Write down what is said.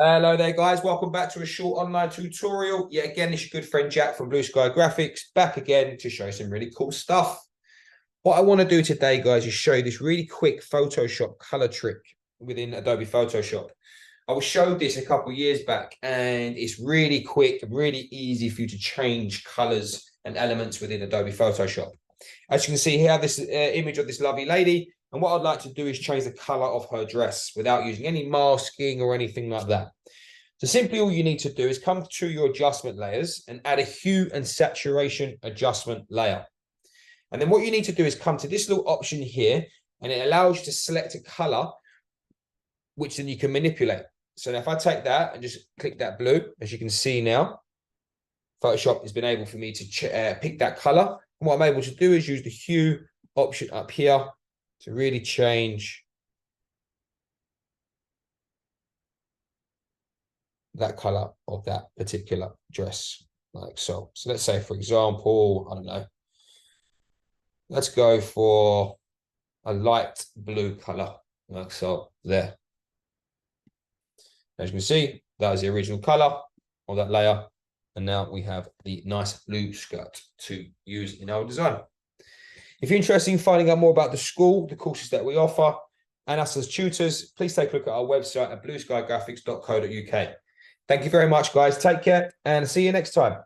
Hello there, guys. Welcome back to a short online tutorial. Yeah, again, it's your good friend Jack from Blue Sky Graphics, back again to show some really cool stuff. What I want to do today, guys, is show you this really quick Photoshop color trick within Adobe Photoshop. I was showed this a couple of years back, and it's really quick and really easy for you to change colors and elements within Adobe Photoshop. As you can see here, this image of this lovely lady. And what I'd like to do is change the color of her dress without using any masking or anything like that. So simply all you need to do is come to your adjustment layers and add a hue and saturation adjustment layer. And then what you need to do is come to this little option here, and it allows you to select a color, which then you can manipulate. So now if I take that and just click that blue, as you can see now, Photoshop has been able for me to pick that color. And what I'm able to do is use the hue option up here to really change that color of that particular dress, like so. So let's say, for example, I don't know, let's go for a light blue color, like so, there. As you can see, that is the original color of that layer. And now we have the nice blue skirt to use in our design. If you're interested in finding out more about the school, the courses that we offer, and us as tutors, please take a look at our website at blueskygraphics.co.uk. Thank you very much, guys. Take care and see you next time.